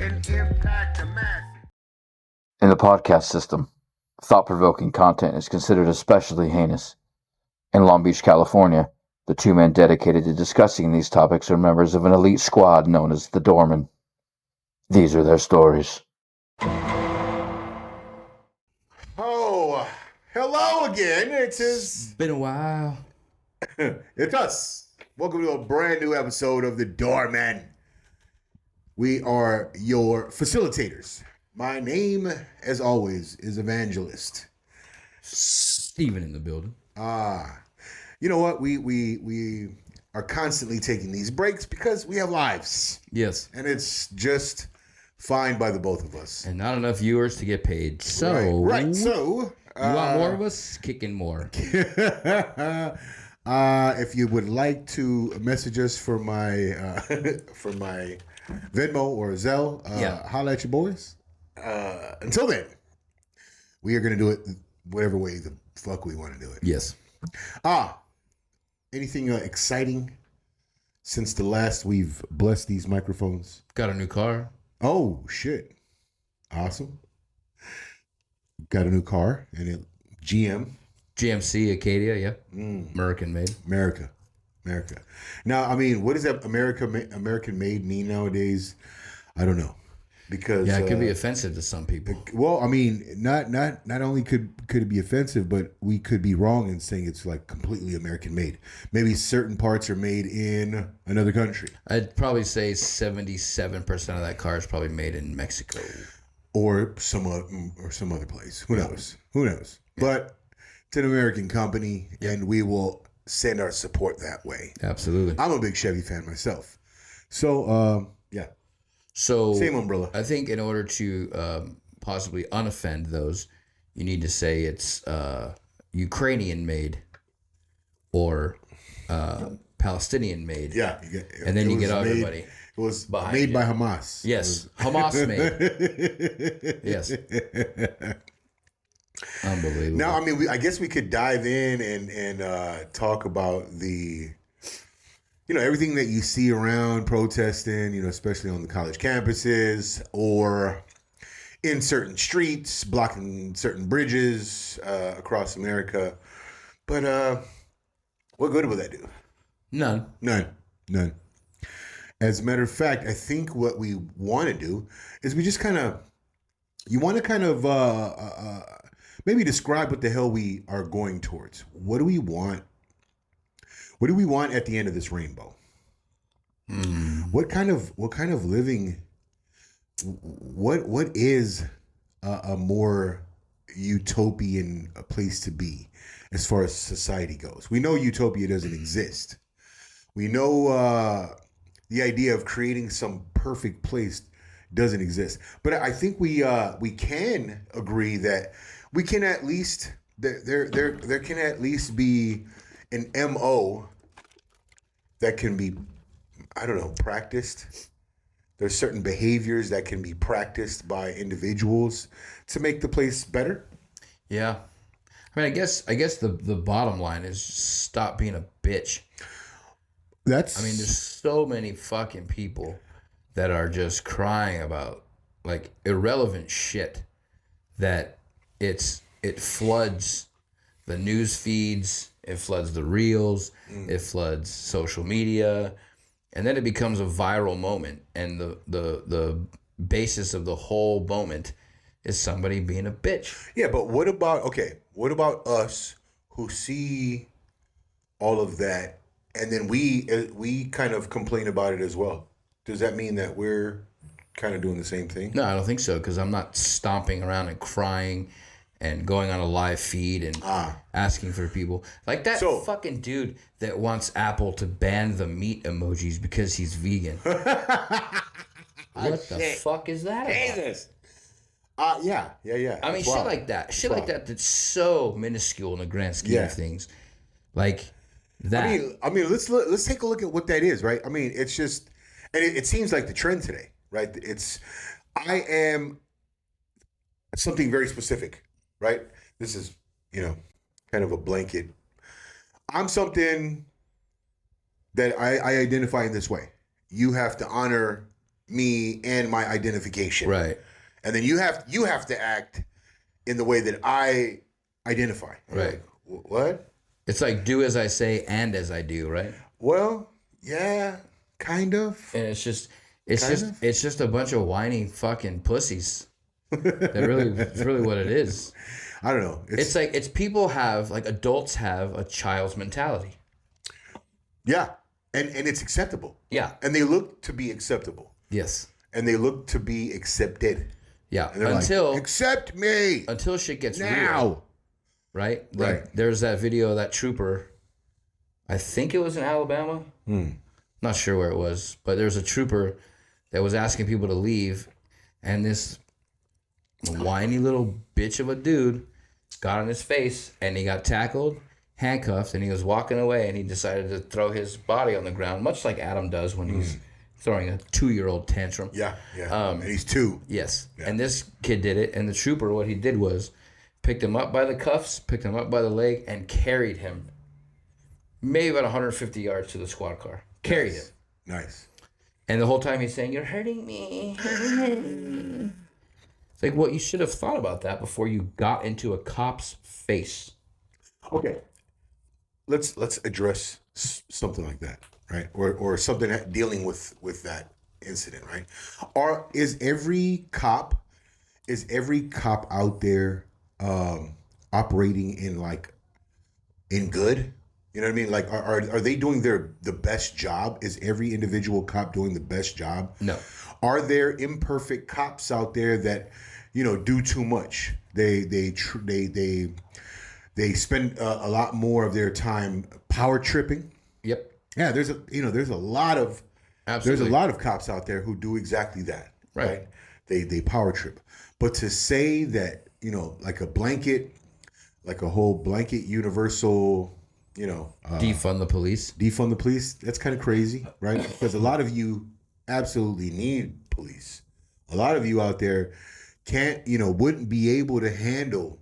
and impact the masses. In the podcast system, thought-provoking content is considered especially heinous. In Long Beach, California, the two men dedicated to discussing these topics are members of an elite squad known as the Doormen. These are their stories. Oh, hello again. It's been a while. It's us. Welcome to a brand new episode of the Doormen. We are your facilitators. My name, as always, is Evangelist. Steven in the building. You know what? We are constantly taking these breaks because we have lives. Yes. And it's just fine by the both of us. And not enough viewers to get paid. So, Right. So, you want more of us? Kick in more. If you would like to message us for my Venmo or Zelle, holla at your boys. Until then, we are going to do it whatever way the fuck we want to do it. Yes. Anything exciting since the last we've blessed these microphones? Got a new car. Oh, shit. Awesome. Got a new car and it GMC Acadia, yeah. American made. America. Now, I mean, what does that American made mean nowadays? I don't know. Because it could be offensive to some people. Well, I mean, not only could it be offensive, but we could be wrong in saying it's like completely American made. Maybe certain parts are made in another country. I'd probably say 77% of that car is probably made in Mexico. Or some other place. Who knows? Yeah. But it's an American company, and we will send our support that way. Absolutely. I'm a big Chevy fan myself. So, yeah. So same umbrella. I think in order to possibly unoffend those, you need to say it's Ukrainian made or Palestinian made. Yeah. And then you get everybody. It was made by Hamas. Yes. Hamas made. Yes. Unbelievable. Now, I mean, I guess we could dive in and talk about the, everything that you see around protesting, especially on the college campuses or in certain streets, blocking certain bridges across America. But what good will that do? None. As a matter of fact, I think what we want to do is we just maybe describe what the hell we are going towards. What do we want? What do we want at the end of this rainbow? What kind of living? What is a more utopian place to be as far as society goes? We know utopia doesn't exist. We know the idea of creating some perfect place doesn't exist. But I think we can agree that we can at least there can at least be an MO that can be, I don't know, practiced. There's certain behaviors that can be practiced by individuals to make the place better. Yeah. I mean, I guess the bottom line is stop being a bitch. There's so many fucking people that are just crying about like irrelevant shit that it floods the news feeds, it floods the reels, it floods social media, and then it becomes a viral moment. And the basis of the whole moment is somebody being a bitch. Yeah, but what about us who see all of that and then we kind of complain about it as well? Does that mean that we're kind of doing the same thing? No, I don't think so, because I'm not stomping around and crying and going on a live feed and asking for people. Like that fucking dude that wants Apple to ban the meat emojis because he's vegan. What the fuck is that about? Jesus. Yeah. I mean, shit like that. Shit like that that's so minuscule in the grand scheme of things. Like that. I mean, let's take a look at what that is, right? I mean, it's just, and it seems like the trend today, right? I am something very specific, right? This is, kind of a blanket. I'm something that I identify in this way. You have to honor me and my identification. Right. And then you have to act in the way that I identify. Right. Like, what? It's like do as I say and as I do, right? Well, yeah, kind of. And it's just a bunch of whiny fucking pussies. It's really what it is. I don't know. It's people have, like, adults have a child's mentality. Yeah. And it's acceptable. Yeah. And they look to be acceptable. Yes. And they look to be accepted. Yeah. Until like, accept me. Until shit gets now. real. Right? Like, right. There's that video of that trooper. I think it was in Alabama. Not sure where it was, but there's a trooper that was asking people to leave, and this whiny little bitch of a dude got on his face, and he got tackled, handcuffed, and he was walking away, and he decided to throw his body on the ground, much like Adam does when he's throwing a 2-year-old tantrum. Yeah. And he's 2. Yes. Yeah. And this kid did it, and the trooper, what he did was picked him up by the cuffs, picked him up by the leg, and carried him maybe about 150 yards to the squad car. Carried him. Nice. And the whole time he's saying, "You're hurting me." It's like, well, you should have thought about that before you got into a cop's face. Okay. Let's address something like that, right? Or something dealing with that incident, right? Is every cop out there operating in good? You know what I mean? Like, are they doing the best job? Is every individual cop doing the best job? No. Are there imperfect cops out there that, do too much? They spend a lot more of their time power tripping. Yep. Yeah, there's a lot of Absolutely. there's a lot of cops out there who do exactly that. Right. They power trip. But to say that, like a whole blanket universal, defund the police. That's kind of crazy, right? Because a lot of you absolutely need police. A lot of you out there can't, wouldn't be able to handle,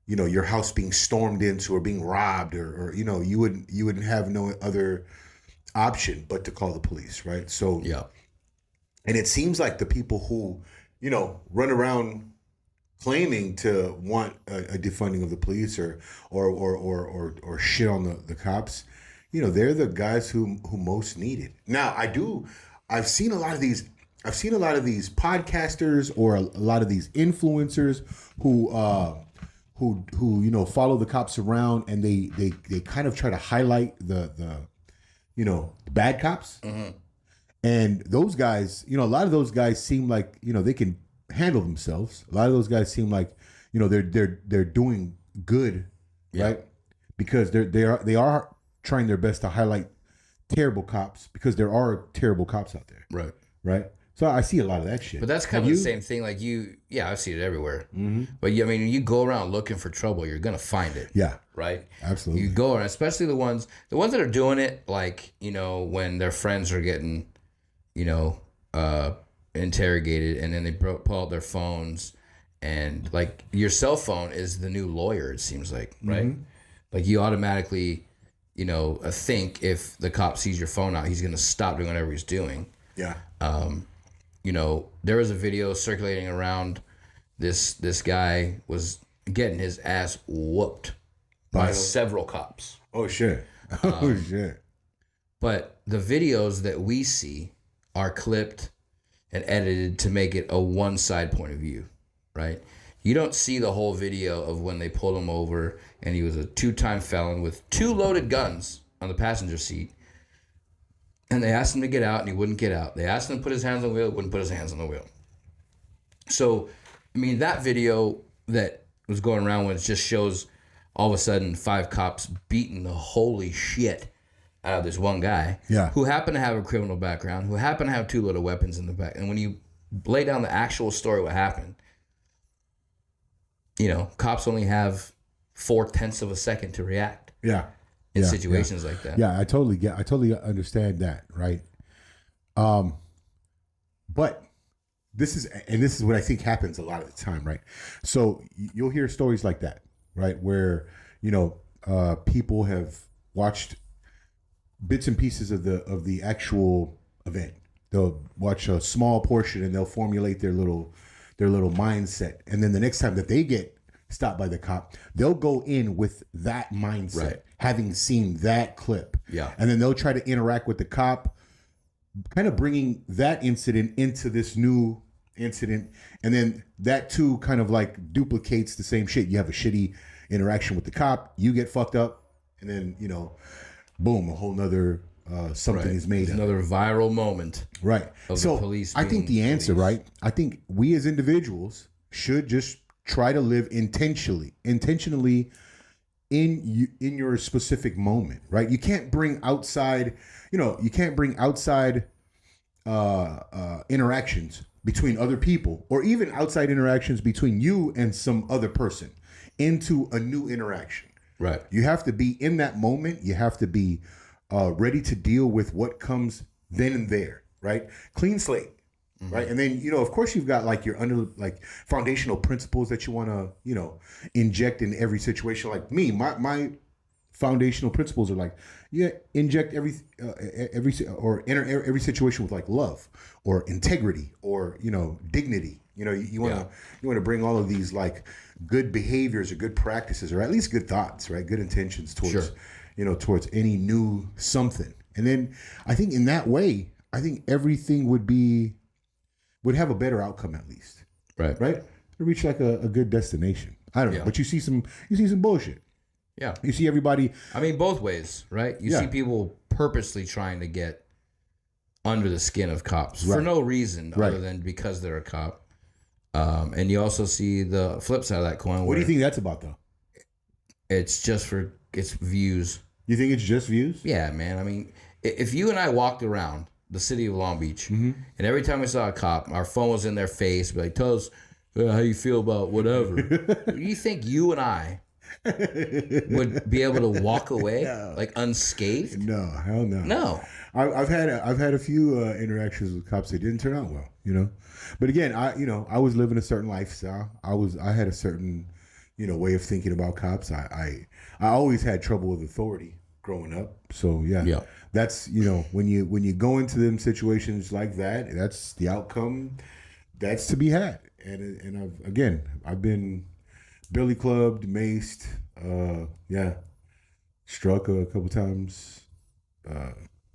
your house being stormed into or being robbed, or you wouldn't have no other option but to call the police, right? So yeah. And it seems like the people who, run around claiming to want a defunding of the police or shit on the cops, they're the guys who most need it. Now, I've seen a lot of these podcasters or a lot of these influencers who follow the cops around, and they kind of try to highlight the bad cops. Mm-hmm. And those guys, a lot of those guys seem like, they can handle themselves. A lot of those guys seem like, they're doing good, yeah. Right? Because they are trying their best to highlight terrible cops, because there are terrible cops out there. Right. Right. So I see a lot of that shit. But that's kind of the same thing. Like I see it everywhere. Mm-hmm. But you go around looking for trouble, you're gonna find it. Yeah. Right. Absolutely. You go around, especially the ones that are doing it, like, when their friends are getting, interrogated, and then they pull out their phones, and like your cell phone is the new lawyer, it seems like, right? Mm-hmm. Like you automatically, think if the cop sees your phone out, he's gonna stop doing whatever he's doing. Yeah. There was a video circulating around. This guy was getting his ass whooped by several cops. Oh shit! Oh shit! But the videos that we see are clipped and edited to make it a one-side point of view, right? You don't see the whole video of when they pulled him over, and he was a 2-time felon with 2 loaded guns on the passenger seat. And they asked him to get out, and he wouldn't get out. They asked him to put his hands on the wheel, he wouldn't put his hands on the wheel. So, that video that was going around when it just shows all of a sudden 5 cops beating the holy shit out of this one guy, yeah, who happened to have a criminal background, who happened to have 2 loaded weapons in the back. And when you lay down the actual story, what happened, cops only have 0.4 of a second to react. Yeah. In situations like that. Yeah, I totally understand that, right? But this is what I think happens a lot of the time, right? So you'll hear stories like that, right? Where, people have watched bits and pieces of the actual event, they'll watch a small portion and they'll formulate their little mindset. And then the next time that they get stopped by the cop, they'll go in with that mindset, Right. having seen that clip. Yeah. And then they'll try to interact with the cop, kind of bringing that incident into this new incident. And then that too kind of like duplicates the same shit. You have a shitty interaction with the cop, you get fucked up, and then, you know, boom, a whole nother something Right. is made. It's Of. another viral moment. Right. Of So the police I think the being answer, police. right? I think we as individuals should just try to live intentionally in your specific moment, right? You can't bring outside, interactions between other people, or even outside interactions between you and some other person into a new interaction. Right. You have to be in that moment. You have to be ready to deal with what comes then and there, right? Clean slate, right? And then, you know, of course, you've got like your foundational principles that you want to, inject in every situation. Like me, my foundational principles are like, inject every situation with like love or integrity or, dignity. You want to bring all of these like good behaviors or good practices or at least good thoughts, right? Good intentions towards, towards any new something. And then I think in that way, I think everything would have a better outcome at least. Right. Right? To reach like a good destination. I don't know, Yeah. but you see some bullshit. Yeah. You see everybody. I mean, both ways, right? You see people purposely trying to get under the skin of cops for no reason other than because they're a cop. And you also see the flip side of that coin. What do you think that's about, though? It's it's views. You think it's just views? Yeah, man. I mean, if you and I walked around the city of Long Beach, and every time we saw a cop, our phone was in their face, be like, tell us how you feel about whatever. You think you and I would be able to walk away like unscathed? No, hell no. No. I've had a few interactions with cops that didn't turn out well, But again, I was living a certain lifestyle. I had a certain, way of thinking about cops. I always had trouble with authority growing up. So yeah. That's, when you go into them situations like that, that's the outcome that's to be had. And I've been billy clubbed, maced, struck a couple times.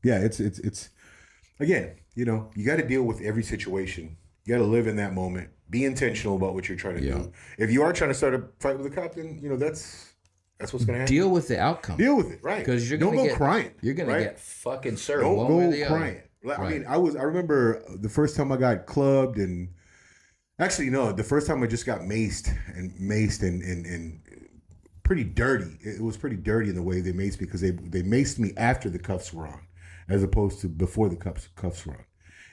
It's again, you got to deal with every situation. You got to live in that moment. Be intentional about what you're trying to do. If you are trying to start a fight with a cop, then that's what's gonna happen. Deal with the outcome. Deal with it, right? Because you're don't gonna go crying. You're gonna get fucking served. Don't one way or go the crying. other. I mean, I remember the first time I got clubbed, and actually no, the first time I just got maced and pretty dirty. It was pretty dirty in the way they maced me because they maced me after the cuffs were on, as opposed to before the cuffs were on.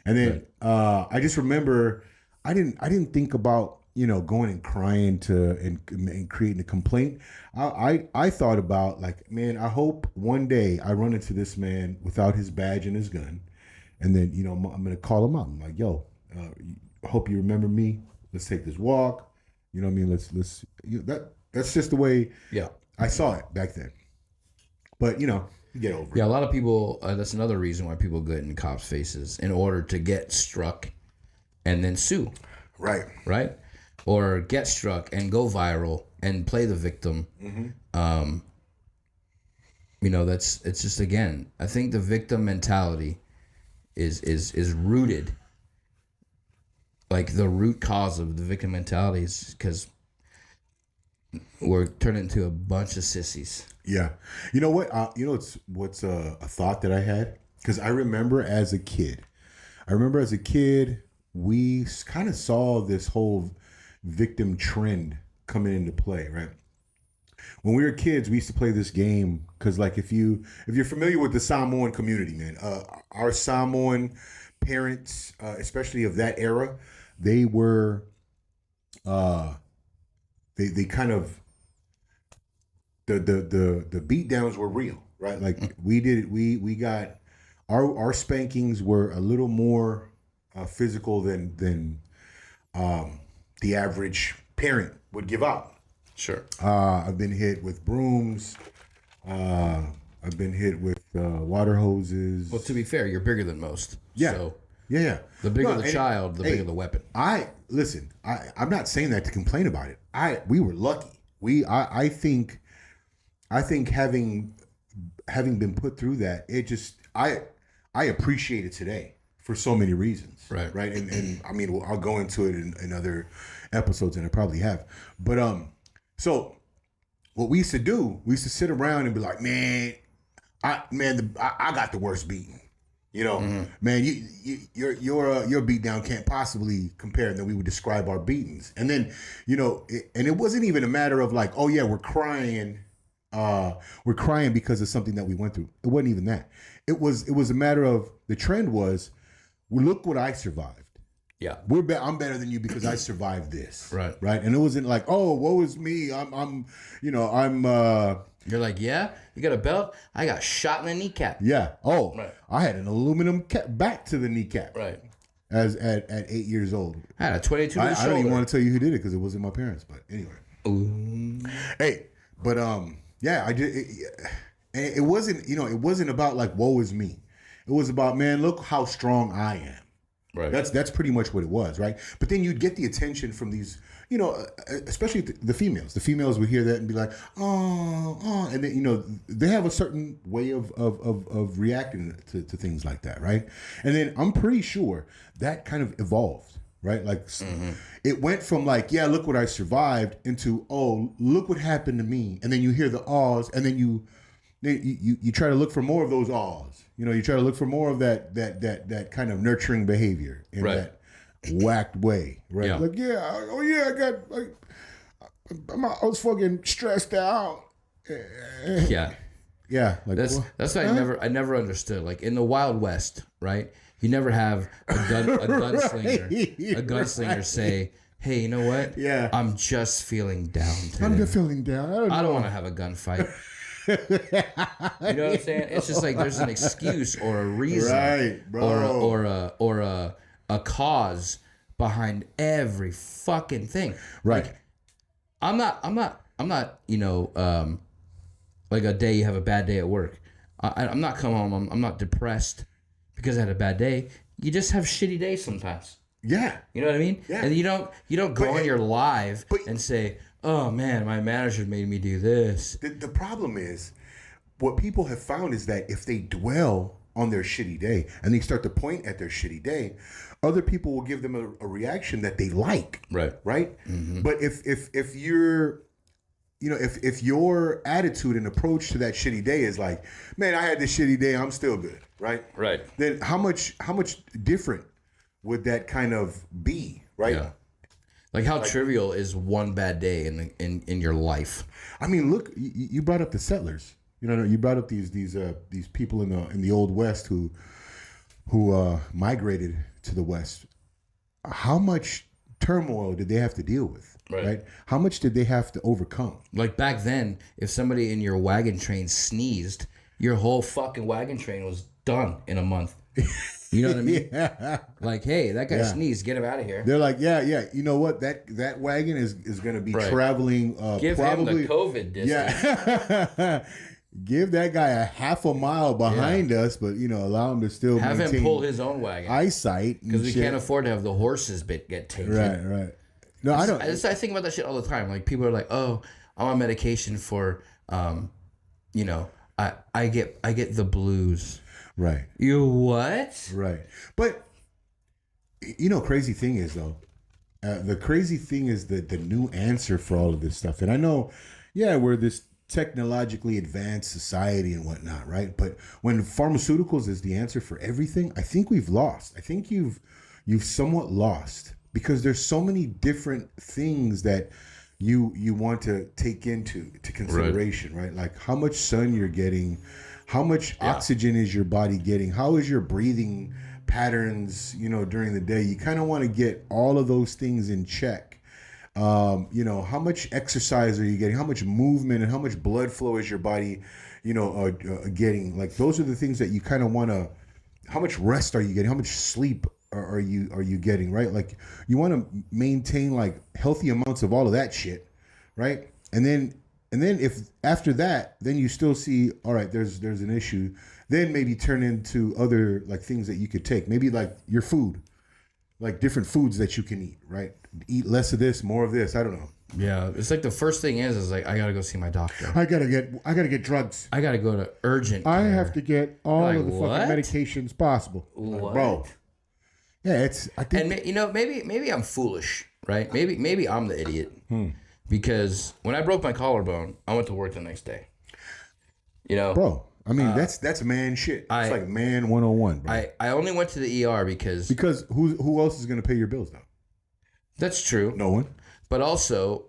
And then I just remember I didn't think about going and crying and creating a complaint. I thought about like, man, I hope one day I run into this man without his badge and his gun, and then I'm gonna call him up. I'm like, yo, I hope you remember me. Let's take this walk. You know what I mean? Let's that's just the way I saw it back then. But you get over it. Yeah, a lot of people. That's another reason why people get in cops' faces in order to get struck, and then sue. Right. Or get struck and go viral and play the victim. It's just, again, I think the victim mentality is rooted. Like the root cause of the victim mentality is because we're turned into a bunch of sissies. Yeah. You know what? What's a thought that I had? Because I remember as a kid, we kind of saw this whole victim trend coming into play, right? When we were kids, we used to play this game because, like, if you're familiar with the Samoan community, man, our Samoan parents, especially of that era, they were, they kind of the beat downs were real, right? Like we got our spankings were a little more physical than the average parent would give out. Sure. I've been hit with brooms. I've been hit with water hoses. Well, to be fair, you're bigger than most. Yeah. So Yeah. The bigger No, the and- child, the hey, bigger the weapon. I'm not saying that to complain about it. We were lucky. I think having been put through that, it just I appreciate it today for so many reasons. Right. Right. And I mean, I'll go into it in other episodes, and I probably have. But so what we used to do, we used to sit around and be like, man, I got the worst beating. You know, man, your beat down can't possibly compare. And then we would describe our beatings, and then and it wasn't even a matter of like, oh yeah, we're crying because of something that we went through. It wasn't even that. It was a matter of the trend was, well, look what I survived. Yeah. I'm better than you because I survived this. Right. Right. And it wasn't like, oh, woe is me. You're like, yeah, you got a belt? I got shot in the kneecap. Yeah. Oh, Right. I had an aluminum cap back to the kneecap. Right. As at 8 years old. I had a 22 to the I shoulder. don't even want to tell you who did it because it wasn't my parents. But anyway. Ooh. Hey, but yeah, I did. It wasn't, it wasn't about like, woe is me. It was about, man, look how strong I am. Right. That's pretty much what it was, right? But then you'd get the attention from these, especially the females. The females would hear that and be like, oh, and then they have a certain way of reacting to things like that, right? And then I'm pretty sure that kind of evolved, right? Like it went from like, yeah, look what I survived, into, oh, look what happened to me, and then you hear the ahs, and then you try to look for more of those ahs. You try to look for more of that kind of nurturing behavior in Right. that whacked way, right? Yeah. Like, I was fucking stressed out. Yeah. Yeah, like That's what I never understood. Like in the Wild West, right? You never have a gunslinger Right. say, "Hey, you know what? Yeah. I'm just feeling down today. I'm just feeling down. I don't want to have a gunfight." You know what I'm saying? It's just like there's an excuse or a reason, Right, bro. or a cause behind every fucking thing. Right. Like, I'm not. Like a day you have a bad day at work. I'm not coming home. I'm not depressed because I had a bad day. You just have shitty days sometimes. Yeah. You know what I mean? Yeah. And you don't go on your live and say, "Oh man, my manager made me do this." The problem is, what people have found is that if they dwell on their shitty day and they start to point at their shitty day, other people will give them a reaction that they like. Right. Right. But if you're, if your attitude and approach to that shitty day is like, man, I had this shitty day, I'm still good. Right. Right. Then how much different would that kind of be? Right. Yeah. Like how trivial is one bad day in your life? I mean, look, you brought up the settlers. You brought up these people in the old West who migrated to the West. How much turmoil did they have to deal with? Right? How much did they have to overcome? Like back then, if somebody in your wagon train sneezed, your whole fucking wagon train was done in a month. You know what I mean? Yeah. Like, hey, that guy sneezed. Get him out of here. They're like, yeah. You know what? That wagon is going to be traveling. Give probably, him the COVID distance. Yeah. Give that guy a half a mile behind us, but allow him to still Have maintain him pull his own wagon eyesight because we can't afford to have the horses get taken. Right. No, I don't. I think about that shit all the time. Like people are like, "Oh, I'm on medication for, I get the blues." Right. You what? Right. But crazy thing is though, the crazy thing is the new answer for all of this stuff. And I know, we're this technologically advanced society and whatnot, right? But when pharmaceuticals is the answer for everything, I think we've lost. I think you've somewhat lost because there's so many different things that you want to take into consideration, right? Like how much sun you're getting, how much oxygen is your body getting, how is your breathing patterns, during the day. You kind of want to get all of those things in check. How much exercise are you getting? How much movement and how much blood flow is your body, getting? Like those are the things that you kind of want to. How much rest are you getting? How much sleep are you getting? Right? Like you want to maintain like healthy amounts of all of that shit, right? And then And then if after that, then you still see, all right, there's an issue. Then maybe turn into other like things that you could take. Maybe like your food, like different foods that you can eat, right? Eat less of this, more of this. I don't know. Yeah, it's like the first thing is like I gotta go see my doctor. I gotta get drugs. I gotta go to urgent I care. have to get all Like, of the what? fucking medications possible. Like, What? bro. Yeah, I think. And maybe I'm foolish, right? Maybe I'm the idiot because when I broke my collarbone, I went to work the next day. You know, Bro, I mean that's man shit. It's like man 101, bro. I only went to the ER because who else is gonna pay your bills now? that's true. No one. But also,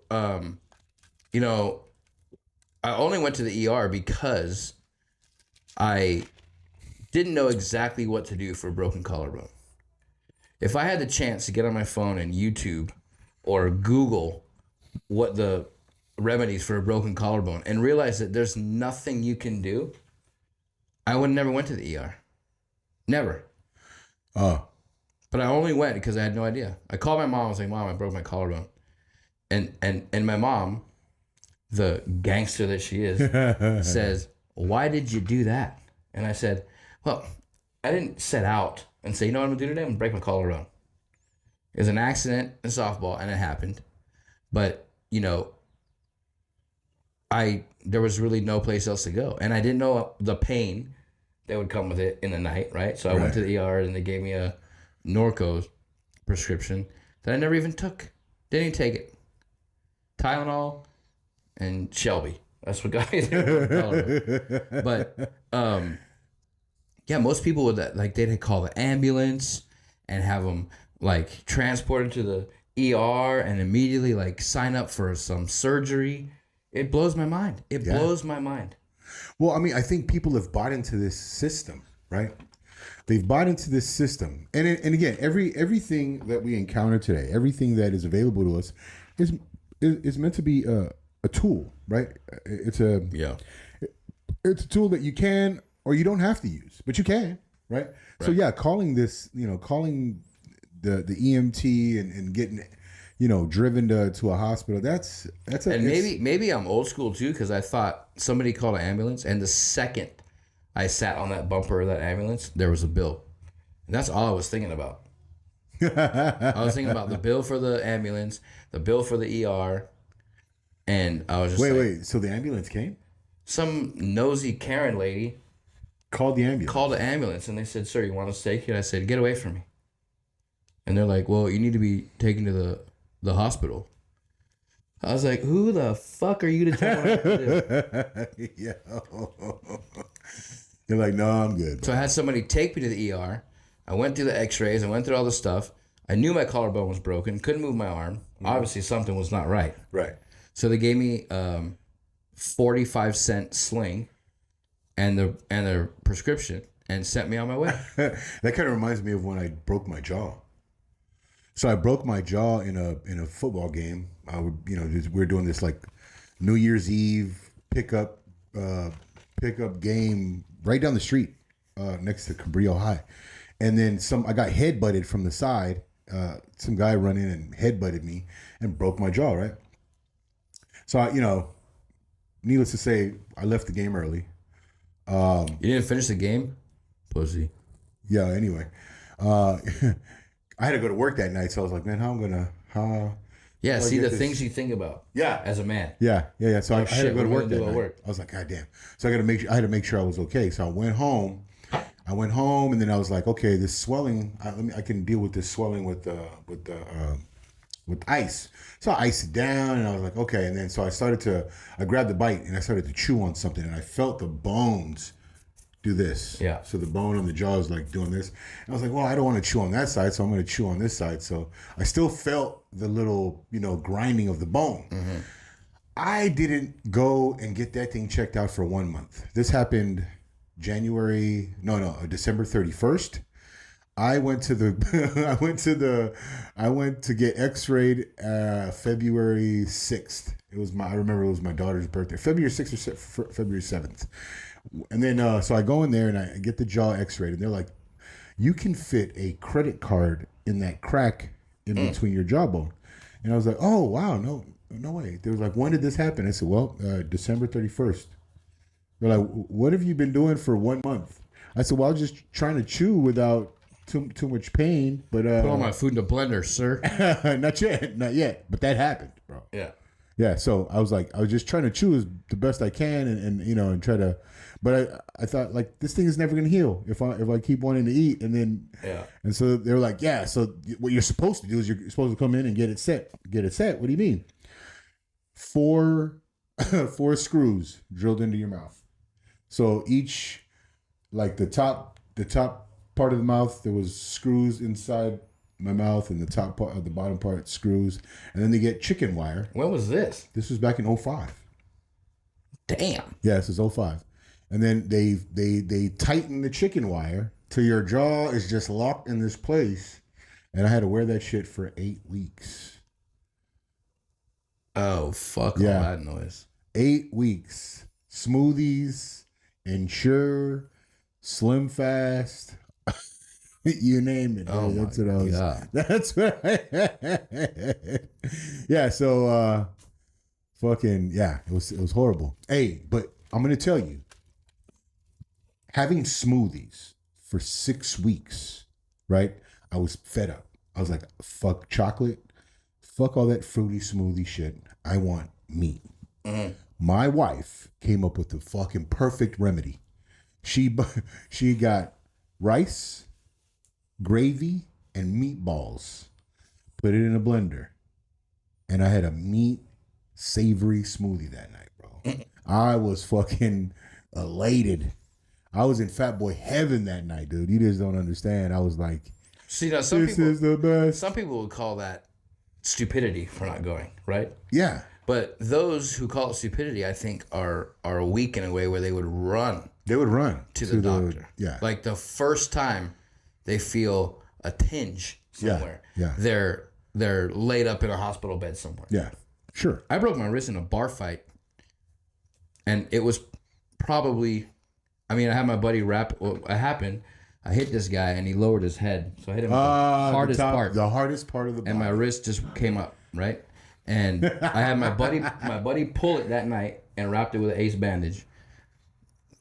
you know, I only went to the ER because I didn't know exactly what to do for a broken collarbone. If I had the chance to get on my phone and YouTube or Google what the remedies for a broken collarbone and realize that there's nothing you can do, I would never went to the ER. Never. Oh. But I only went because I had no idea. I called my mom. I was like, Mom, I broke my collarbone. And my mom, the gangster that she is, says, why did you do that? And I said, well, I didn't set out and say, you know what I'm going to do today? I'm going to break my collarbone. It was an accident in softball, and it happened. But, you know, there was really no place else to go. And I didn't know the pain that would come with it in the night, right? So I went to the ER, and they gave me a Norco prescription that I never even took. Didn't even take it. Tylenol and Shelby. That's what got me there. But yeah, most people would like they'd call the ambulance and have them like transported to the ER and immediately like sign up for some surgery. It blows my mind. It blows my mind. Well, I mean, I think people have bought into this system, right? They've bought into this system, and again, everything that we encounter today, everything that is available to us, is meant to be a tool, right? It's a tool that you can or you don't have to use, but you can, right? So yeah, calling the EMT and getting driven to a hospital. Maybe I'm old school too because I thought somebody called an ambulance, and the second I sat on that bumper of that ambulance, there was a bill, and that's all I was thinking about. I was thinking about the bill for the ambulance, the bill for the ER, and I was just wait. So the ambulance came? Some nosy Karen lady called the ambulance. Called the ambulance, and they said, "Sir, you want us to take you?" And I said, "Get away from me." And they're like, "Well, you need to be taken to the hospital." I was like, "Who the fuck are you to tell me what to do?" Yeah. You're like, "No, I'm good." So I had somebody take me to the ER. I went through the x-rays. I went through all the stuff. I knew my collarbone was broken. Couldn't move my arm. Obviously, something was not right. Right. So they gave me 45-cent sling and the prescription and sent me on my way. That kind of reminds me of when I broke my jaw. So I broke my jaw in a football game. We were doing this like New Year's Eve pickup game right down the street next to Cabrillo High. And then I got headbutted from the side. Some guy run in and headbutted me and broke my jaw, right? So, needless to say, I left the game early. You didn't finish the game? Pussy. Yeah, anyway. I had to go to work that night, so I was like, man, Yeah, see the things you think about. Yeah. As a man. Yeah. So I had to go to work that night. Work? I was like, God damn. So I had to make sure I was okay. So I went home, and then I was like, okay, this swelling, I can deal with this swelling with ice. So I iced it down, and I was like, okay. And then so I grabbed the bite, and I started to chew on something, and I felt the bones do this. Yeah. So the bone on the jaw is like doing this. And I was like, well, I don't want to chew on that side, so I'm going to chew on this side. So I still felt the little, grinding of the bone. Mm-hmm. I didn't go and get that thing checked out for 1 month. This happened December 31st. I went to get x-rayed February 6th. I remember it was my daughter's birthday. February 6th or February 7th. And then, so I go in there and I get the jaw x-rayed, and they're like, you can fit a credit card in that crack in between your jawbone. And I was like, oh, wow, no, no way. They were like, when did this happen? I said, well, December 31st. They're like, what have you been doing for 1 month? I said, well, I was just trying to chew without too much pain. But put all my food in the blender, sir. not yet. But that happened, bro. Yeah. Yeah. So I was just trying to chew as the best I can, and try to. But I thought like this thing is never gonna heal if I keep wanting to eat, and then and so they were like, yeah. So what you're supposed to do is you're supposed to come in and get it set. Get it set. What do you mean? 4 screws drilled into your mouth. So each, like the top part of the mouth, there was screws inside my mouth, and the top part of the bottom part screws, and then they get chicken wire. When was this? This was back in 2005. Damn. Yeah, this is 2005. And then they tighten the chicken wire till your jaw is just locked in this place, and I had to wear that shit for 8 weeks. Oh, fuck all that noise. 8 weeks. Smoothies, Ensure, Slim Fast, you name it. Oh, that's what I was. God. That's what yeah, so it was horrible. Hey, but I'm gonna tell you, having smoothies for 6 weeks, right? I was fed up. I was like, fuck chocolate, fuck all that fruity smoothie shit. I want meat. Mm-hmm. My wife came up with the fucking perfect remedy. She got rice, gravy, and meatballs. Put it in a blender, and I had a meat savory smoothie that night, bro. I was fucking elated. I was in fat boy heaven that night, dude. You just don't understand. I was like, see, now this is the best. Some people would call that stupidity for not going, right? Yeah. But those who call it stupidity, I think, are weak in a way where they would run. They would run to the doctor. Yeah. Like the first time they feel a tinge somewhere. Yeah. They're laid up in a hospital bed somewhere. Yeah. Sure. I broke my wrist in a bar fight, and it was probably, I mean, I had my buddy wrap. Well, it happened. I hit this guy, and he lowered his head, so I hit him with the hardest part. The hardest part of the body. And my wrist just came up, right? And I had my buddy pull it that night and wrapped it with an ace bandage.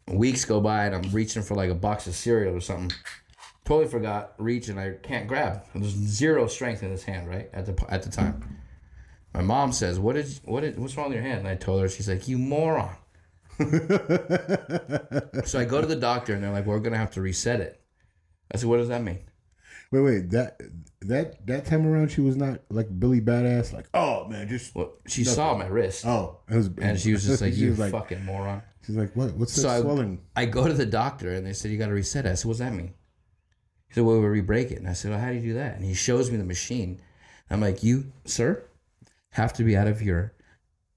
Weeks go by, and I'm reaching for like a box of cereal or something. Totally forgot reach, and I can't grab. There's zero strength in this hand, right? At the time. My mom says, what's wrong with your hand? And I told her. She's like, you moron. So I go to the doctor, and they're like, we're gonna have to reset it. I said, what does that mean? Wait, that time around, she was not like Billy Badass, like, oh man, just. Well, she saw my wrist. Oh, and she was just like, you fucking moron. She's like, what? What's that swelling? I go to the doctor, and they said, you got to reset it. I said, what's that mean? He said, well, we re-break it. And I said, well, how do you do that? And he shows me the machine. I'm like, you, sir, have to be out of your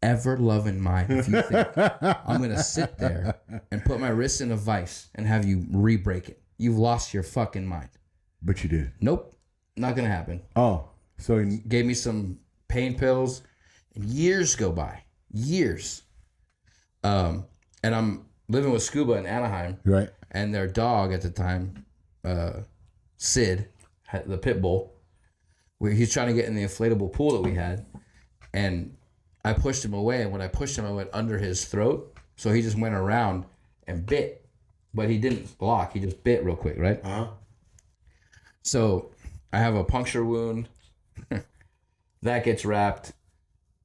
ever-loving mind if you think I'm going to sit there and put my wrist in a vice and have you re-break it. You've lost your fucking mind. But you did. Nope. Not going to happen. Oh. So he gave me some pain pills, and years go by. Years. And I'm living with Scuba in Anaheim. Right. And their dog at the time, Sid, the pit bull, where he's trying to get in the inflatable pool that we had. And I pushed him away. And when I pushed him, I went under his throat. So he just went around and bit. But he didn't block. He just bit real quick, right? Uh-huh. So I have a puncture wound. That gets wrapped.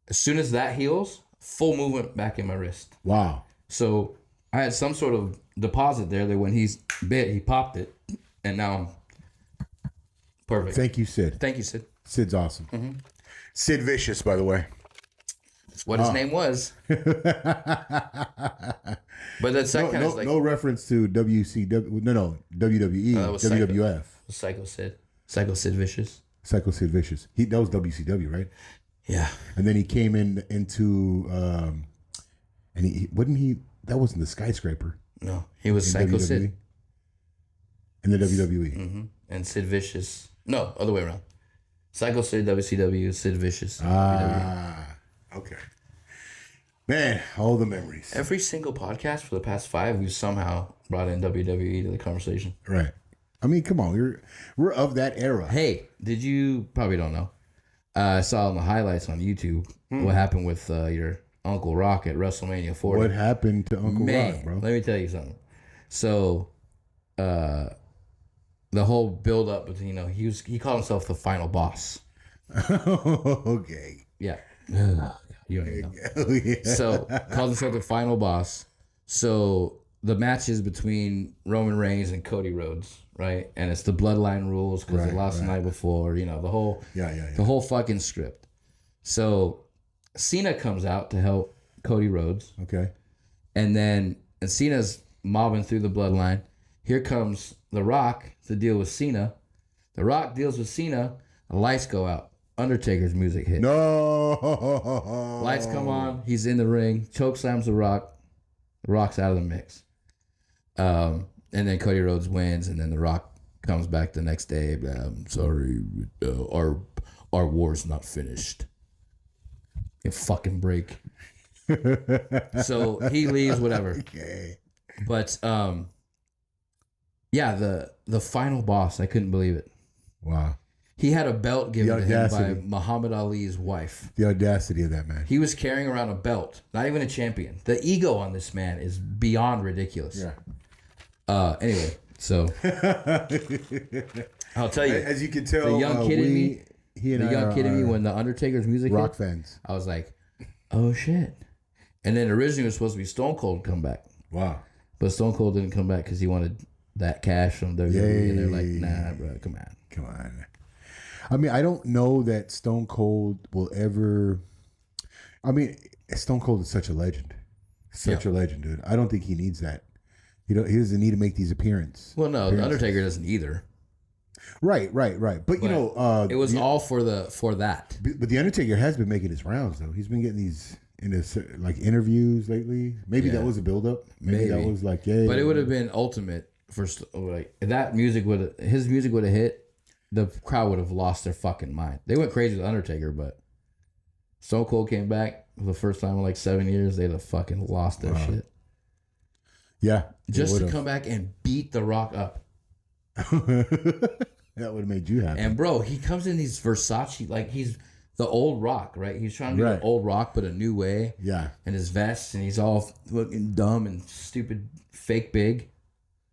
As soon as that heals, full movement back in my wrist. Wow. So I had some sort of deposit there that when he's bit, he popped it. And now I'm perfect. Thank you, Sid. Thank you, Sid. Sid's awesome. Mm-hmm. Sid Vicious, by the way. That's what his name was. But that's that kind of like... No reference to WCW. No, WWE. WWF. Psycho Sid. Psycho Sid Vicious. Psycho Sid Vicious. That was WCW, right? Yeah. And then he came into... and he wasn't he... That wasn't the Skyscraper. No. He was Psycho WWE? Sid. In the WWE. Mm-hmm. And Sid Vicious. No, other way around. Psycho Sid, WCW, Sid Vicious. WWE. Okay. Man, all the memories. Every single podcast for the past 5, we've somehow brought in WWE to the conversation. Right. I mean, come on. We're of that era. Hey, did you... Probably don't know. I saw on the highlights on YouTube what happened with your Uncle Rock at WrestleMania 40. What happened to Uncle Rock, bro? Let me tell you something. So, the whole build up between he called himself the final boss. Okay. Yeah. You don't even know. Oh, yeah. So called himself the final boss. So the match is between Roman Reigns and Cody Rhodes, right? And it's the bloodline rules because they lost the night before. The whole the whole fucking script. So Cena comes out to help Cody Rhodes. Okay. And Cena's mobbing through the bloodline. Here comes The Rock to deal with Cena. The Rock deals with Cena. The lights go out. Undertaker's music hit. No. Lights come on. He's in the ring. Choke slams The Rock. The Rock's out of the mix. And then Cody Rhodes wins. And then The Rock comes back the next day. I'm sorry. Our war's not finished. You fucking break. So he leaves, whatever. Okay. But yeah, the final boss, I couldn't believe it. Wow. He had a belt given to him by audacity. Muhammad Ali's wife. The audacity of that man. He was carrying around a belt, not even a champion. The ego on this man is beyond ridiculous. Yeah. Anyway, so I'll tell you, As you can tell, the young kid in me, he and the I young kid in me, are when the Undertaker's music rock hit, fans. I was like, oh shit. And then originally it was supposed to be Stone Cold come back. Wow. But Stone Cold didn't come back because he wanted that cash from WWE. And they're like, nah, bro, come on. Come on. I mean, I don't know that Stone Cold will ever. I mean, Stone Cold is such a legend. Such a legend, dude. I don't think he needs that. He doesn't need to make these appearances. Well, no, the Undertaker doesn't either. Right. But you know, it was all for that. But the Undertaker has been making his rounds though. He's been getting these in his like interviews lately. Maybe that was a build-up. Maybe that was like, yeah. But it would have been ultimate for like that music his music would have hit. The crowd would have lost their fucking mind. They went crazy with Undertaker, but Stone Cold came back for the first time in like 7 years. They'd have fucking lost their shit. Yeah, just to come back and beat The Rock up. That would have made you happy. And bro, he comes in these Versace, like he's the old Rock, right? He's trying to do the old Rock, but a new way. Yeah. And his vest, and he's all looking dumb and stupid, fake big.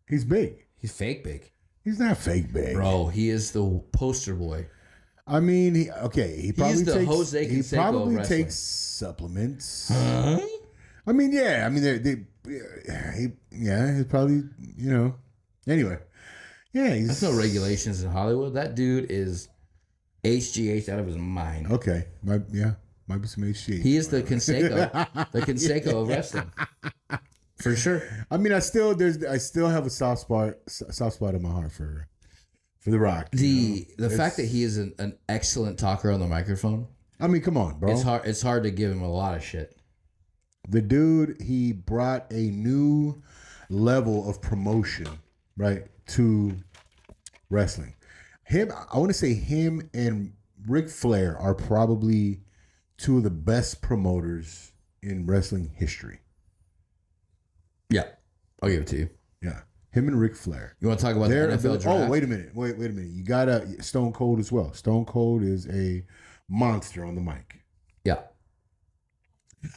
He's big. He's fake big. He's not fake big, bro. He is the poster boy. I mean, he probably the takes. Jose Canseco He probably of wrestling. takes supplements. Huh? I mean, yeah. I mean, he's probably Anyway, yeah. There's no regulations in Hollywood. That dude is HGH out of his mind. Okay, might be some HGH. He is the Canseco of wrestling. For sure. I mean, I still have a soft spot in my heart for The Rock. The fact that he is an excellent talker on the microphone. I mean, come on, bro. It's hard to give him a lot of shit. The dude, he brought a new level of promotion, right, to wrestling. I want to say him and Ric Flair are probably two of the best promoters in wrestling history. Yeah, I'll give it to you. Yeah, him and Ric Flair. You want to talk about the NFL draft? Oh, wait a minute. You got Stone Cold as well. Stone Cold is a monster on the mic. Yeah.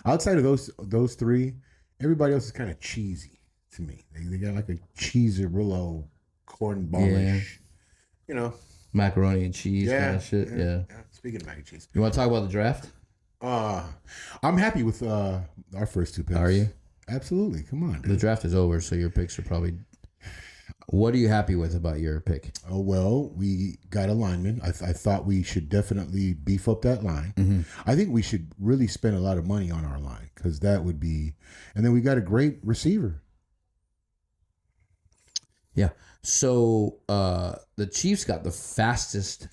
Outside of those three, everybody else is kind of cheesy to me. They got like a cheeserillo cornballish, macaroni and cheese kind of shit. Yeah. Speaking of mac and cheese, you want to talk about the draft? I'm happy with our first two picks. Are you? Absolutely. Come on, dude. The draft is over, so your picks are probably. What are you happy with about your pick? Oh, well, we got a lineman. I thought we should definitely beef up that line. Mm-hmm. I think we should really spend a lot of money on our line because that would be. And then we got a great receiver. Yeah. So the Chiefs got the fastest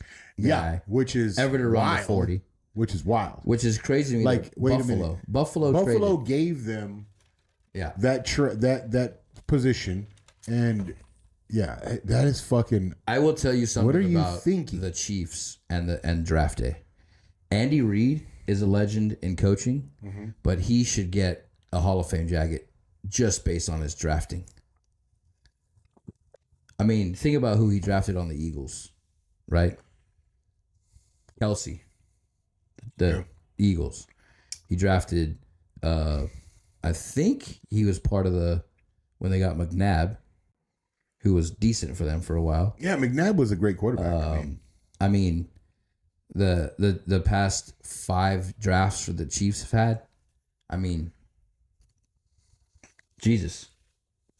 guy, which is ever to run wild, the 40, which is wild, which is crazy to me. Like, wait Buffalo. a minute, Buffalo traded. gave them Yeah. that position, and yeah, that is fucking. I will tell you something. What are you about thinking? the Chiefs and draft day. Andy Reid is a legend in coaching, but he should get a Hall of Fame jacket just based on his drafting. I mean, think about who he drafted on the Eagles, right? Kelsey, the Eagles. He drafted, I think he was part of when they got McNabb, who was decent for them for a while. Yeah, McNabb was a great quarterback. I mean, the past 5 drafts for the Chiefs have had, I mean, Jesus.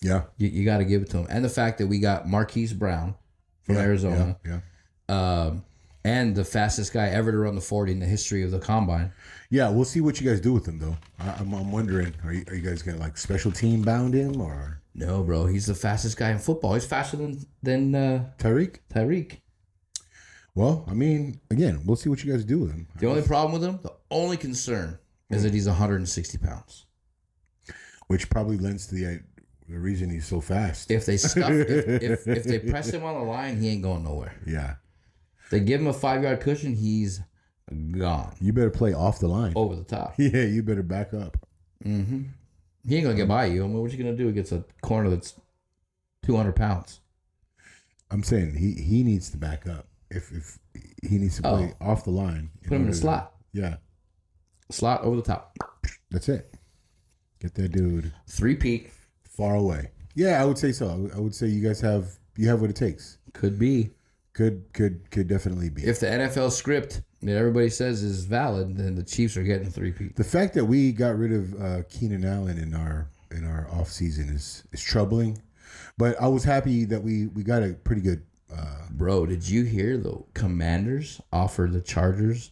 Yeah. You got to give it to him. And the fact that we got Marquise Brown from Arizona. Yeah. And the fastest guy ever to run the 40 in the history of the combine. Yeah, we'll see what you guys do with him, though. I'm wondering, are you guys going to, like, special team bound him, or? No, bro. He's the fastest guy in football. He's faster than Tyreek. Well, I mean, again, we'll see what you guys do with him. The only problem with him, the only concern is that he's 160 pounds. Which probably lends to the reason he's so fast. If they scuff, if they press him on the line, he ain't going nowhere. Yeah. They give him a 5-yard cushion, he's gone. You better play off the line. Over the top. Yeah, you better back up. Mm-hmm. He ain't going to get by you. I mean, what you going to do against a corner that's 200 pounds? I'm saying he needs to back up. If he needs to play off the line. Put him in the slot. Yeah. Slot over the top. That's it. Get that dude. 3-peat. Far away. Yeah, I would say so. I would say you guys have what it takes. Could be. Could definitely be. If the NFL script that everybody says is valid, then the Chiefs are getting 3-peat. The fact that we got rid of Keenan Allen in our off season is troubling, but I was happy that we got a pretty good. Bro, did you hear the Commanders offer the Chargers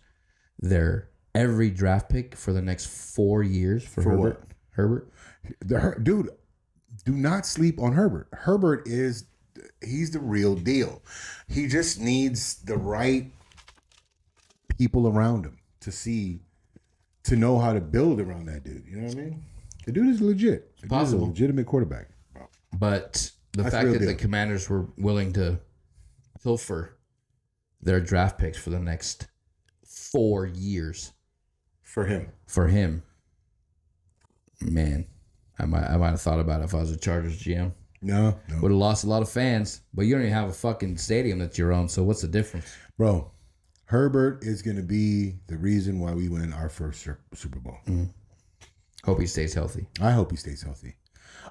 their every draft pick for the next 4 years for Herbert? What? Herbert? Dude, do not sleep on Herbert. Herbert he's the real deal. He just needs the right people around him to know how to build around that dude. You know what I mean? The dude is legit. He's a legitimate quarterback. But the fact that the Commanders were willing to pilfer their draft picks for the next 4 years for him, man, I might have thought about it if I was a Chargers GM. No. Would have lost a lot of fans, but you don't even have a fucking stadium that you're on, so what's the difference? Bro, Herbert is going to be the reason why we win our first Super Bowl. Mm. Hope he stays healthy. I hope he stays healthy.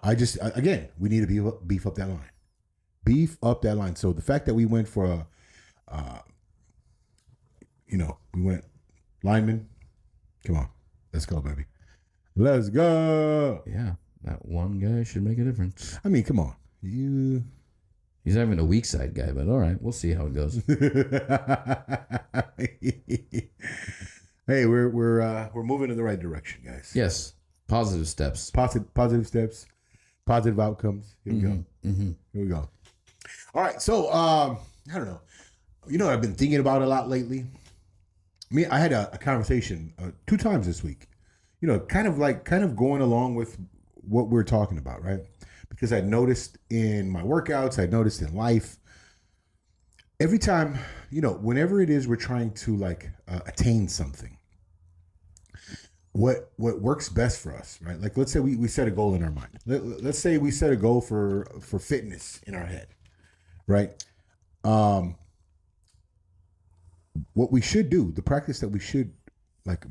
Again, we need to beef up that line. Beef up that line. So the fact that we went for we went lineman. Come on. Let's go, baby. Let's go. Yeah, that one guy should make a difference. I mean, come on. He's not even a weak side guy, but all right, we'll see how it goes. Hey, we're moving in the right direction, guys. Yes, positive steps. Positive steps, positive outcomes. Here we go. Mm-hmm. Here we go. All right, so I don't know. You know what I've been thinking about a lot lately? I had a conversation 2 times this week. You know, kind of going along with what we're talking about, right? Because I noticed in my workouts, I noticed in life, every time, whenever it is we're trying to attain something, what works best for us, right? Like, let's say we set a goal in our mind. Let's say we set a goal for fitness in our head, right? What we should do, the practice that we should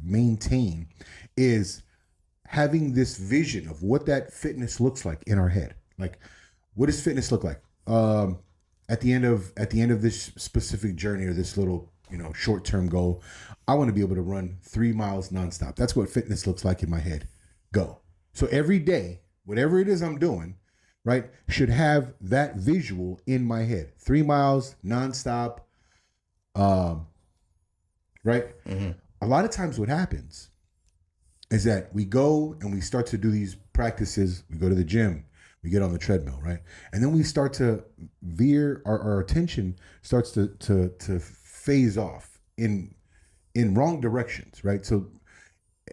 maintain, is having this vision of what that fitness looks like in our head. Like, what does fitness look like at the end of this specific journey, or this little short-term goal? I want to be able to run 3 miles nonstop. That's what fitness looks like in my head. Go. So every day, whatever it is I'm doing, right, should have that visual in my head. 3 miles nonstop. Right. Mm-hmm. A lot of times what happens is that we go and we start to do these practices. We go to the gym, we get on the treadmill, right? And then we start to veer, our attention starts to phase off in wrong directions, right? So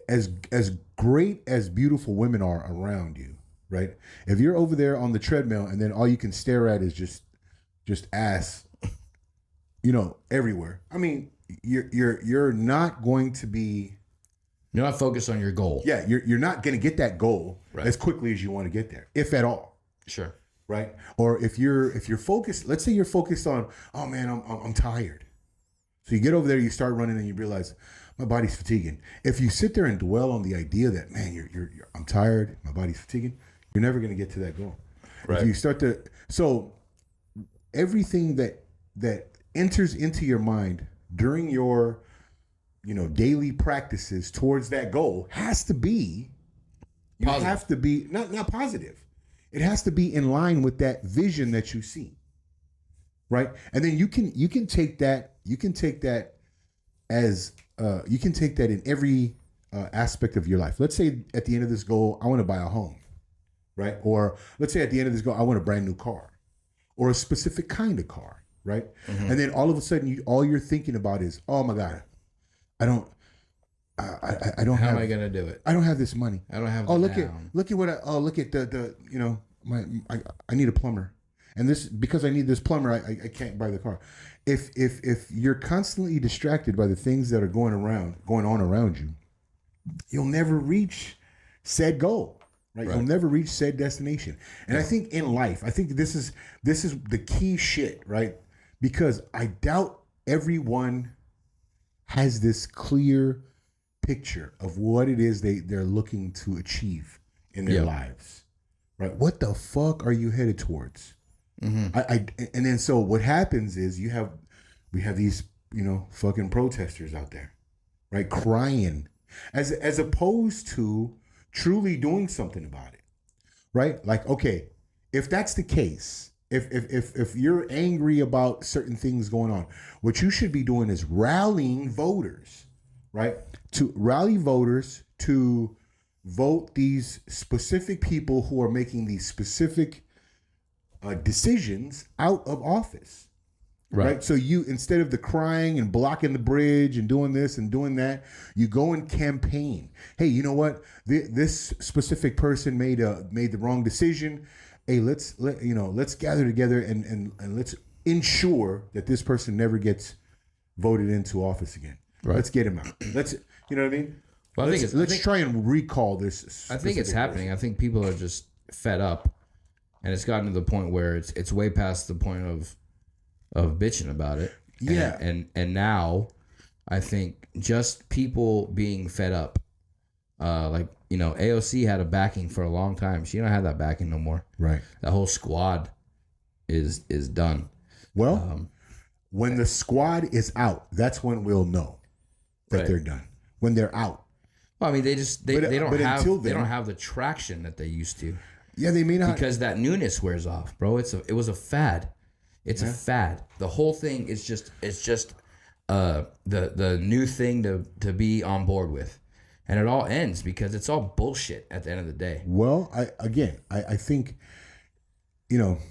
as great as beautiful women are around you, right? If you're over there on the treadmill and then all you can stare at is just ass, everywhere. I mean, you're not going to be. You're not focused on your goal. Yeah, you're not going to get that goal right as quickly as you want to get there, if at all. Sure. Right. Or if you're focused, let's say you're focused on, oh man, I'm tired. So you get over there, you start running, and you realize, my body's fatiguing. If you sit there and dwell on the idea that, man, I'm tired, my body's fatiguing, you're never going to get to that goal. Right. If you start to, so everything that enters into your mind during your, daily practices towards that goal has to be, Positive. have to be not positive. It has to be in line with that vision that you see. Right. And then you can take that as you can take that in every aspect of your life. Let's say at the end of this goal, I want to buy a home, right? Or let's say at the end of this goal, I want a brand new car or a specific kind of car, right? Mm-hmm. And then all of a sudden, all you're thinking about is, oh my God, I don't How have. am I gonna do it? I don't have this money. I don't have. Look at what look at the I need a plumber. And this, because I need this plumber, I can't buy the car. If you're constantly distracted by the things that are going on around you, you'll never reach said goal, right? You'll never reach said destination. And I think in life, I think this is the key shit, right? Because I doubt everyone has this clear picture of what it is they're looking to achieve in their lives, right? What the fuck are you headed towards? Mm-hmm. And then so what happens is we have these fucking protesters out there, right, crying, as opposed to truly doing something about it, right? Like, okay, if that's the case, if you're angry about certain things going on, what you should be doing is rallying voters, right, to rally voters to vote these specific people who are making these specific decisions out of office, right? So you, instead of the crying and blocking the bridge and doing this and doing that, you go and campaign. Hey, you know what? This specific person made the wrong decision. Hey, let's gather together and let's ensure that this person never gets voted into office again. Right. Let's get him out. Let's, you know what I mean? Well, let's try and recall this. I think it's happening. I think people are just fed up. And it's gotten to the point where it's way past the point of bitching about it. Yeah. And now I think just people being fed up. AOC had a backing for a long time. She don't have that backing no more. Right. That whole squad is done. Well, when the squad is out, that's when we'll know that they're done. When they're out. Well, I mean, they don't have the traction that they used to. Yeah, they may not, because that newness wears off, bro. It was a fad. It's a fad. The whole thing is just the new thing to be on board with, and it all ends because it's all bullshit at the end of the day. Well, I think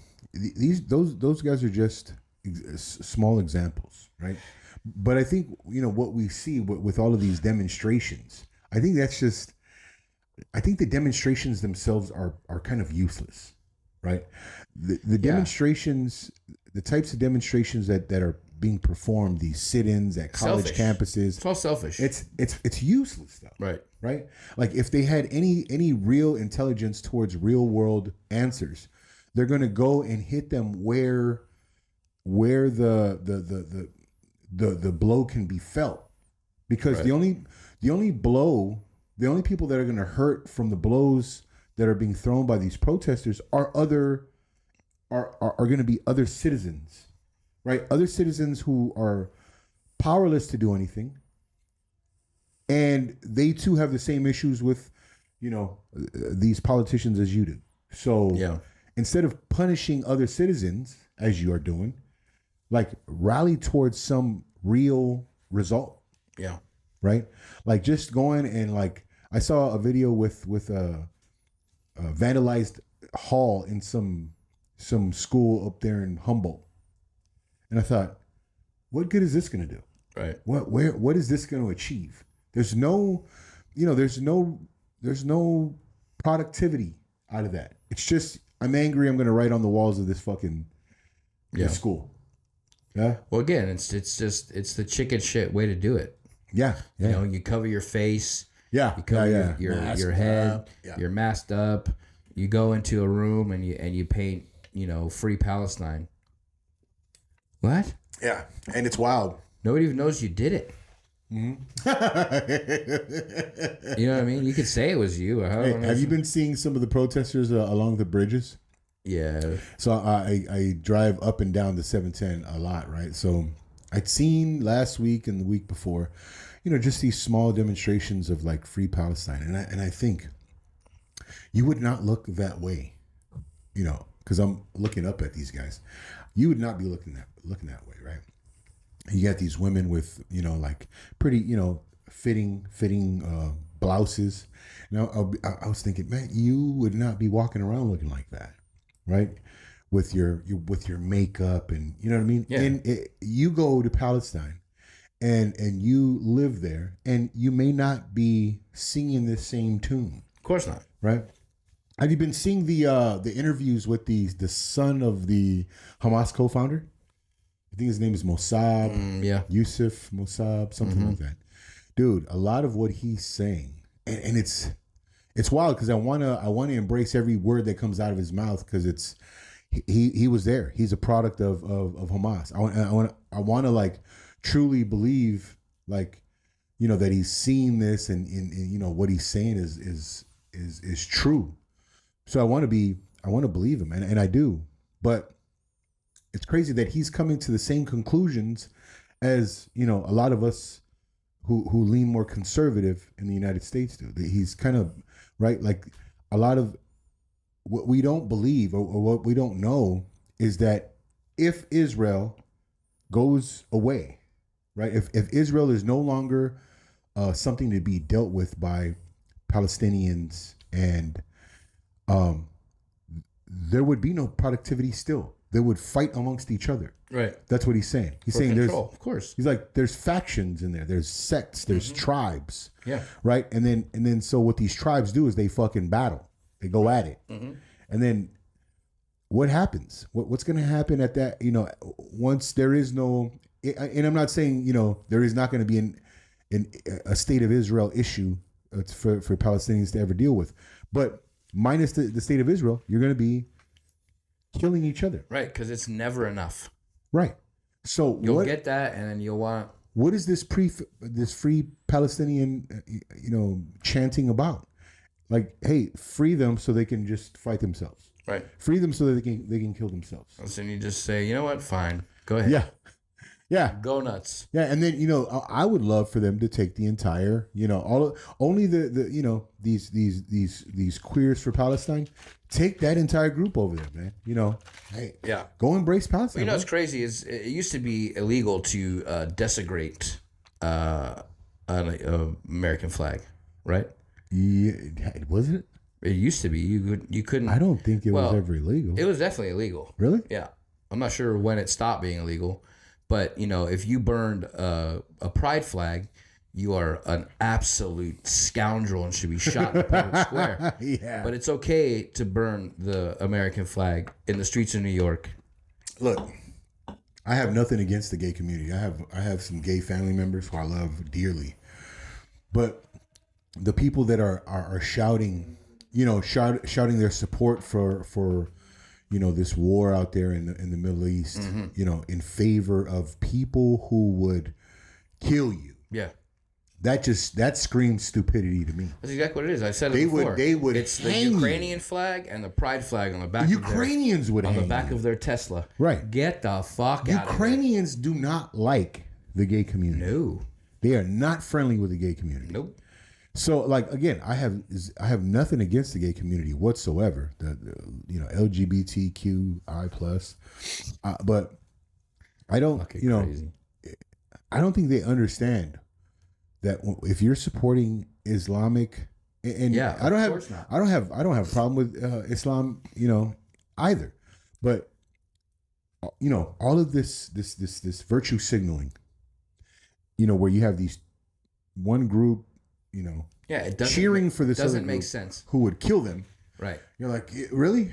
those guys are just small examples, right? But I think what we see with all of these demonstrations, I think the demonstrations themselves are kind of useless, right? The demonstrations, the types of demonstrations that are being performed, these sit-ins at college campuses, it's all selfish. It's useless stuff, right? Like if they had any real intelligence towards real world answers, they're going to go and hit them where the blow can be felt, because the only people that are going to hurt from the blows that are being thrown by these protesters are going to be other citizens, right? Other citizens who are powerless to do anything, and they too have the same issues with, these politicians as you do. So instead of punishing other citizens as you are doing, like, rally towards some real result. Yeah. Right? Like, just going and, like, I saw a video with a vandalized hall in some school up there in Humboldt, and I thought, what good is this going to do? Right. What is this going to achieve? There's no productivity out of that. It's just, I'm angry. I'm going to write on the walls of this fucking school. Yeah. Well, again, it's the chicken shit way to do it. Yeah. You cover your face. Yeah. You cover your head. You're masked up. You go into a room and you paint, Free Palestine. What? Yeah. And it's wild. Nobody even knows you did it. You know what I mean? You could say it was you. Hey, have you been seeing some of the protesters along the bridges? Yeah. So I drive up and down the 710 a lot, right? So I'd seen last week and the week before, just these small demonstrations of like free Palestine, and I think you would not look that way, because I'm looking up at these guys. You would not be looking that way, right? You got these women with like pretty fitting blouses. Now I was thinking, man, you would not be walking around looking like that, right? With your makeup and you know what I mean. Yeah. And you go to Palestine, and you live there, and you may not be singing the same tune. Of course not. Right? Have you been seeing the interviews with the son of the Hamas co-founder? I think his name is Mossab. Yeah. Yusuf Mossab, something like that. Dude, a lot of what he's saying, and it's wild because I wanna embrace every word that comes out of his mouth because he was there. He's a product of Hamas. I want to like truly believe like that he's seeing this and what he's saying is true. So I want to believe him, and I do, but it's crazy that he's coming to the same conclusions as a lot of us who lean more conservative in the United States do. He's kind of right, like a lot of what we don't believe or what we don't know is that if Israel goes away, right? If Israel is no longer something to be dealt with by Palestinians, and there would be no productivity still. They would fight amongst each other. Right. That's what he's saying. He's saying control, there's, of course. He's like, there's factions in there. There's sects. There's tribes. Yeah. Right. And then so what these tribes do is they fucking battle. They go at it. And then what happens? What's going to happen at that? Once there is no, and I'm not saying there is not going to be a state of Israel issue for Palestinians to ever deal with, but minus the state of Israel, you're going to be killing each other. Right, because it's never enough. Right. So you'll get that, and then you'll want. What is this free Palestinian, chanting about? Like, hey, free them so they can just fight themselves. Right. Free them so that they can kill themselves. So you just say, you know what? Fine, go ahead. Yeah. Yeah. Go nuts. Yeah, and then I would love for them to take the entire, only these queers for Palestine, take that entire group over there, man. Hey, yeah, go embrace Palestine. Well, what's crazy is it used to be illegal to desecrate an American flag, right? Yeah, wasn't it? It used to be. You couldn't. I don't think it was ever illegal. It was definitely illegal. Really? Yeah, I'm not sure when it stopped being illegal. But, if you burned a pride flag, you are an absolute scoundrel and should be shot in the public square. Yeah. But it's okay to burn the American flag in the streets of New York. Look, I have nothing against the gay community. I have some gay family members who I love dearly. But the people that are shouting, shouting their support for this war out there in the Middle East, in favor of people who would kill you. Yeah. That screams stupidity to me. That's exactly what it is. I said it before. They would. It's the Ukrainian flag and the pride flag on the back. Ukrainians would on hang the back you. of their Tesla. Right. Get the fuck out of Ukrainians do not like the gay community. No. They are not friendly with the gay community. Nope. So, like, again, I have nothing against the gay community whatsoever. The LGBTQI plus, but I don't, crazy. I don't think they understand that if you're supporting Islamic, and Yeah, I don't of have, course not. I don't have a problem with Islam, either. But all of this virtue signaling, where you have these one group. Yeah, it doesn't cheering for this doesn't other make group sense. who would kill them. Right. You're like, really?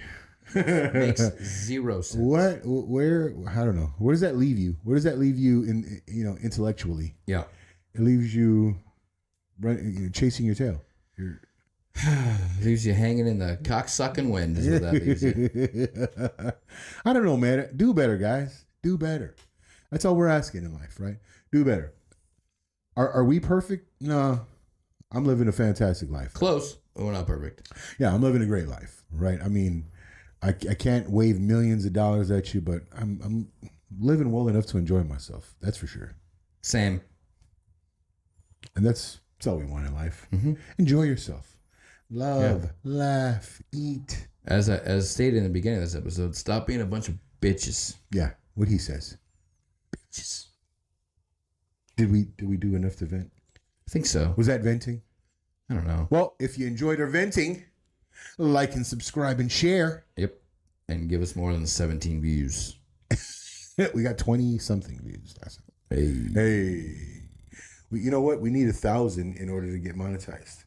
Makes zero sense. What? Where? I don't know. Where does that leave you? Where does that leave you in intellectually? Yeah. It leaves you chasing your tail. Leaves you hanging in the cocksucking wind is what that leaves you. I don't know, man. Do better, guys. Do better. That's all we're asking in life, right? Do better. Are we perfect? No. I'm living a fantastic life. Close, but we're not perfect. Yeah, I'm living a great life, right? I mean, I can't wave millions of dollars at you, but I'm living well enough to enjoy myself. That's for sure. Same. And that's all we want in life. Mm-hmm. Enjoy yourself. Love, laugh, eat. As stated in the beginning of this episode, stop being a bunch of bitches. Yeah, what he says. Bitches. Did we do enough to vent? I think so. Was that venting? I don't know. Well, if you enjoyed our venting, like and subscribe and share. Yep. And give us more than 17 views. We got 20-something views. Hey. You know what? We need 1,000 in order to get monetized.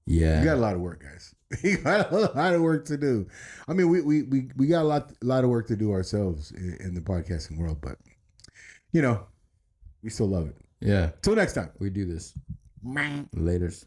Yeah. We got a lot of work, guys. We got a lot of work to do. I mean, we got a lot of work to do ourselves in the podcasting world, but we still love it. Yeah. Till next time. We do this. Laters.